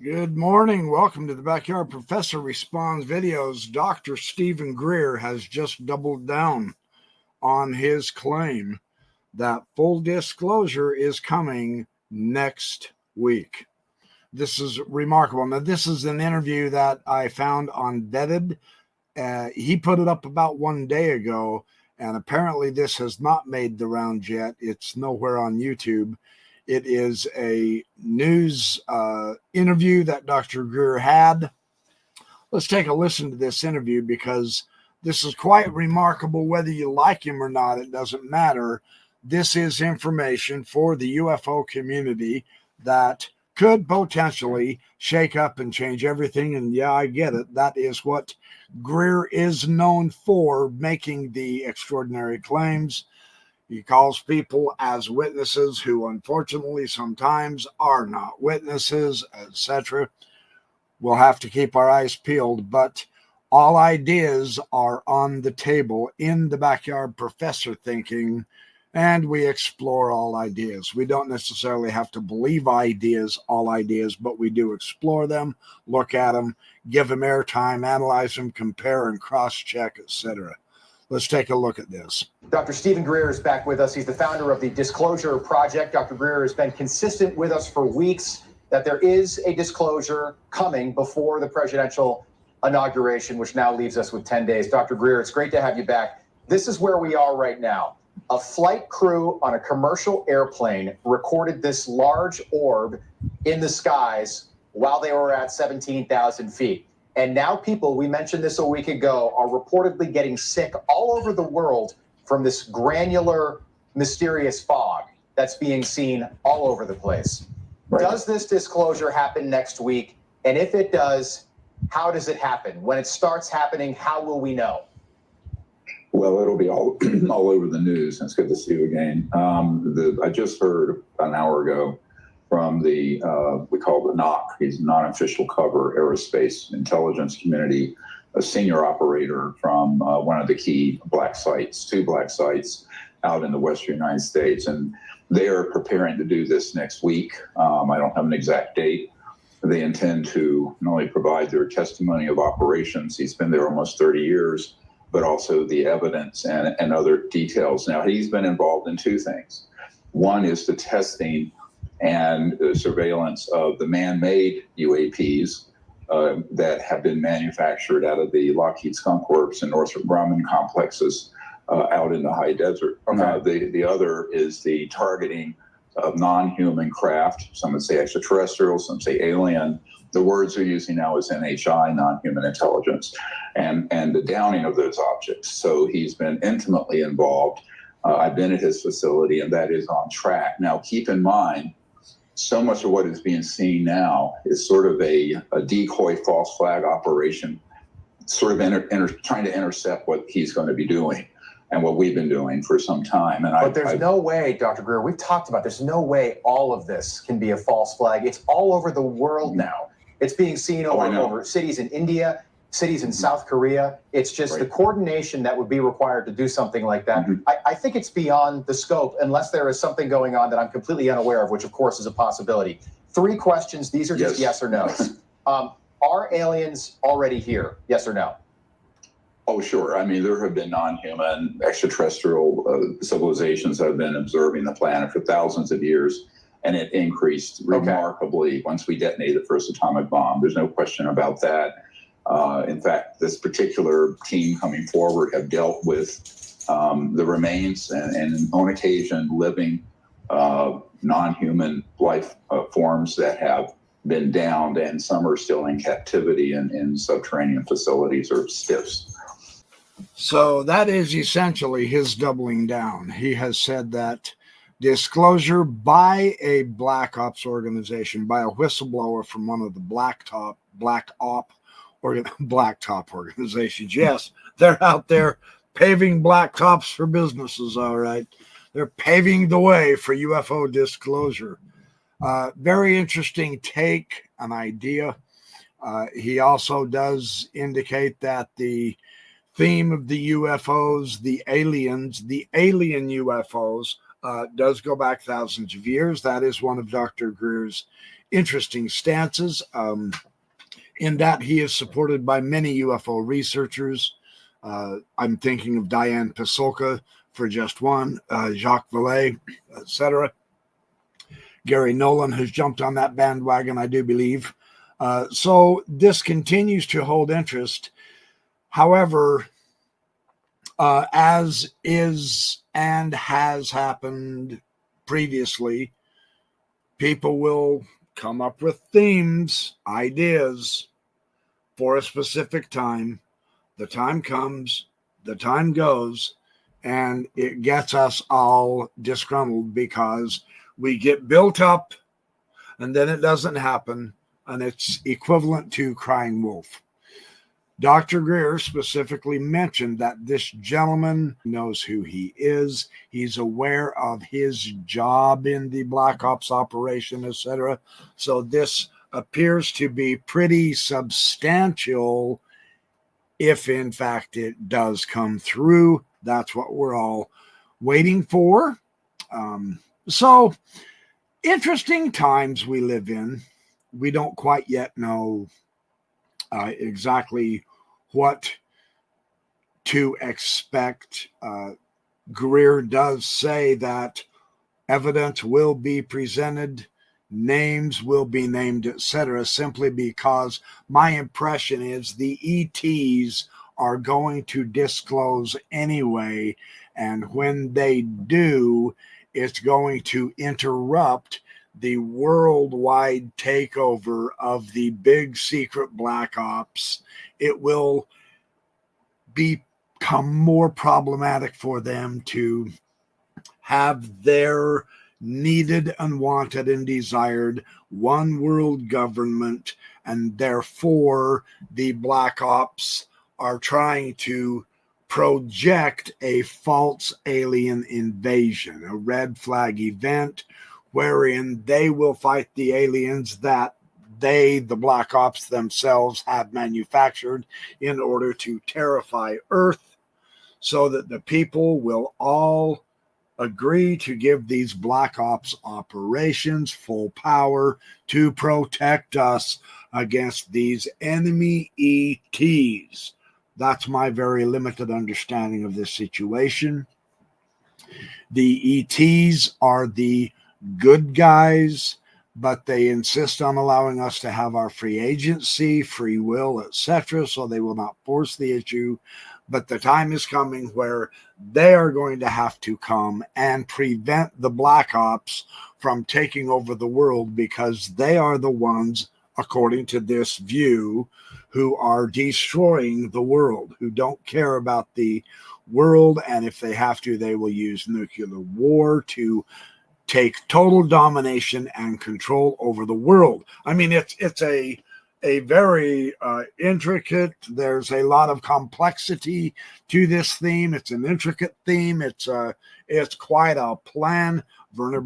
Good morning. Welcome to the Backyard Professor Responds videos. Dr. Stephen Greer has just doubled down on his claim that full disclosure is coming next week. This is remarkable. Now, this is an interview that I found on Vetted. He put it up about 1 day ago, and apparently this has not made the rounds yet. It's nowhere on YouTube. It is a news interview that Dr. Greer had. Let's take a listen to this interview because this is quite remarkable. Whether you like him or not, it doesn't matter. This is information for the UFO community that could potentially shake up and change everything. And yeah, I get it. That is what Greer is known for, making the extraordinary claims. He calls people as witnesses who unfortunately sometimes are not witnesses, etc. We'll have to keep our eyes peeled, but all ideas are on the table in the Backyard Professor thinking, and we explore all ideas. We don't necessarily have to believe all ideas, but we do explore them, look at them, give them airtime, analyze them, compare and cross-check, etc. Let's take a look at this. Dr. Stephen Greer is back with us. He's the founder of the Disclosure Project. Dr. Greer has been consistent with us for weeks that there is a disclosure coming before the presidential inauguration, which now leaves us with 10 days. Dr. Greer, it's great to have you back. This is where we are right now. A flight crew on a commercial airplane recorded this large orb in the skies while they were at 17,000 feet. And now people, we mentioned this a week ago, are reportedly getting sick all over the world from this granular, mysterious fog that's being seen all over the place. Right. Does this disclosure happen next week? And if it does, how does it happen? When it starts happening, how will we know? Well, it'll be all over the news. It's good to see you again. I just heard an hour ago from the, we call the NOC, he's non-official cover aerospace intelligence community, a senior operator from one of the key two black sites out in the western United States. And they are preparing to do this next week. I don't have an exact date. They intend to not only provide their testimony of operations, he's been there almost 30 years, but also the evidence and other details. Now, he's been involved in two things. One is the testing and the surveillance of the man-made UAPs that have been manufactured out of the Lockheed Skunk Works and Northrop Grumman complexes out in the high desert. Okay. The other is the targeting of non-human craft. Some would say extraterrestrial, some say alien. The words they're using now is NHI, non-human intelligence, and the downing of those objects. So he's been intimately involved. I've been at his facility, and that is on track. Now, keep in mind, so much of what is being seen now is sort of a decoy false flag operation, sort of trying to intercept what he's going to be doing and what we've been doing for some time. But there's no way, Dr. Greer, we've talked about, there's no way all of this can be a false flag. It's all over the world now. It's being seen over cities in India, cities in South Korea. It's just the coordination that would be required to do something like that. I think it's beyond the scope unless there is something going on that I'm completely unaware of, which of course is a possibility. 3 questions. These are just yes or no's. Are aliens already here? Yes or no? Oh, sure. I mean, there have been non-human extraterrestrial civilizations that have been observing the planet for thousands of years. And it increased remarkably once we detonated the first atomic bomb. There's no question about that. In fact, this particular team coming forward have dealt with the remains and on occasion living non-human life forms that have been downed, and some are still in captivity in subterranean facilities or STIFs. So that is essentially his doubling down. He has said that disclosure by a black ops organization, by a whistleblower from one of the blacktop organizations. Yes, they're out there paving blacktops for businesses, all right. They're paving the way for UFO disclosure. Very interesting take, an idea. He also does indicate that the theme of the UFOs, the alien UFOs, does go back thousands of years. That is one of Dr. Greer's interesting stances, in that he is supported by many UFO researchers. I'm thinking of Diane Pasulka, for just one, Jacques Vallée, etc. Gary Nolan has jumped on that bandwagon, I do believe. So this continues to hold interest. However, as is and has happened previously, people will come up with themes, ideas for a specific time. The time comes, the time goes, and it gets us all disgruntled because we get built up and then it doesn't happen, and it's equivalent to crying wolf. Dr. Greer specifically mentioned that this gentleman knows who he is. He's aware of his job in the Black Ops operation, etc. So this appears to be pretty substantial if, in fact, it does come through. That's what we're all waiting for. So interesting times we live in. We don't quite yet know exactly what to expect. Greer does say that evidence will be presented, names will be named, etc., simply because my impression is the ETs are going to disclose anyway, and when they do, it's going to interrupt the worldwide takeover of the big secret Black Ops. It will become more problematic for them to have their needed, unwanted, and desired one world government, and therefore the Black Ops are trying to project a false alien invasion, a red flag event wherein they will fight the aliens that they, the Black Ops themselves, have manufactured in order to terrify Earth, so that the people will all agree to give these Black Ops operations full power to protect us against these enemy ETs. That's my very limited understanding of this situation. The ETs are the good guys, but they insist on allowing us to have our free agency, free will, etc., so they will not force the issue. But the time is coming where they are going to have to come and prevent the Black Ops from taking over the world, because they are the ones, according to this view, who are destroying the world, who don't care about the world, and if they have to, they will use nuclear war to take total domination and control over the world. I mean, it's a very intricate, there's a lot of complexity to this theme. It's an intricate theme. It's quite a plan. Werner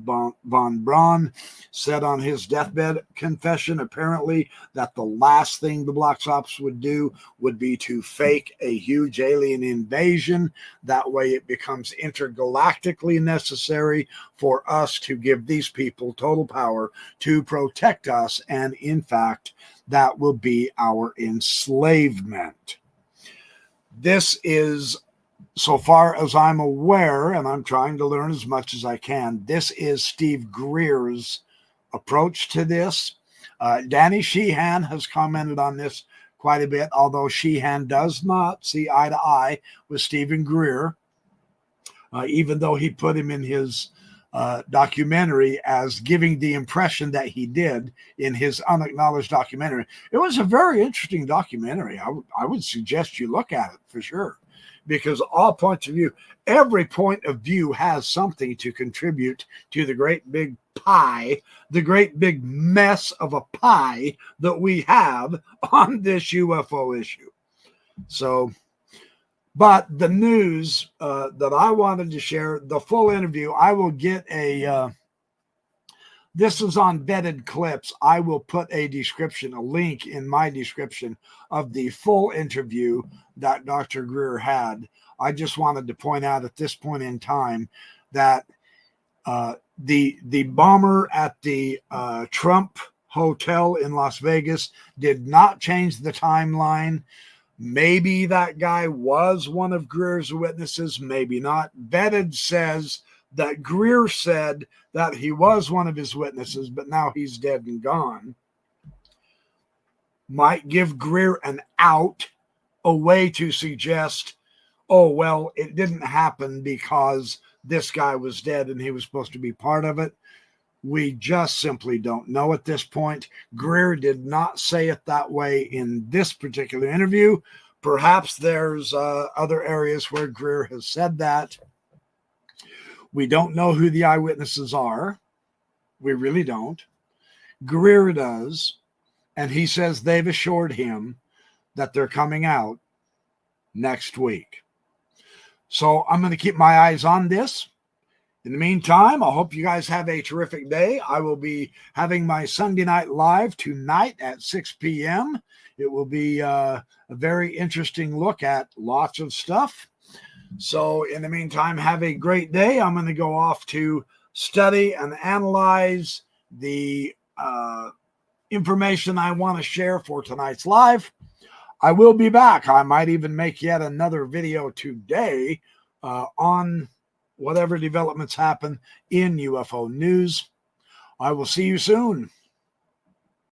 von Braun said on his deathbed confession, apparently, that the last thing the Black Ops would do would be to fake a huge alien invasion. That way it becomes intergalactically necessary for us to give these people total power to protect us. And in fact, that will be our enslavement. This is, so far as I'm aware, and I'm trying to learn as much as I can, this is Steve Greer's approach to this. Danny Sheehan has commented on this quite a bit, although Sheehan does not see eye to eye with Stephen Greer, even though he put him in his documentary as giving the impression that he did in his unacknowledged documentary. It was a very interesting documentary. I would suggest you look at it for sure, because all points of view, every point of view has something to contribute to the great big pie, the great big mess of a pie that we have on this UFO issue. So, but the news that I wanted to share, the full interview, I will get this is on Vetted Clips. I will put a link in my description of the full interview that Dr. Greer had. I just wanted to point out at this point in time that The bomber at the Trump Hotel in Las Vegas did not change the timeline. Maybe that guy was one of Greer's witnesses, maybe not. Vetted says that Greer said that he was one of his witnesses, but now he's dead and gone. Might give Greer an out, a way to suggest, oh, well, it didn't happen because this guy was dead and he was supposed to be part of it. We just simply don't know at this point. Greer did not say it that way in this particular interview. Perhaps there's other areas where Greer has said that. We don't know who the eyewitnesses are. We really don't. Greer does. And he says they've assured him that they're coming out next week. So I'm going to keep my eyes on this. In the meantime, I hope you guys have a terrific day. I will be having my Sunday night live tonight at 6 p.m. It will be a very interesting look at lots of stuff. So in the meantime, have a great day. I'm going to go off to study and analyze the information I want to share for tonight's live. I will be back. I might even make yet another video today on whatever developments happen in UFO news. I will see you soon.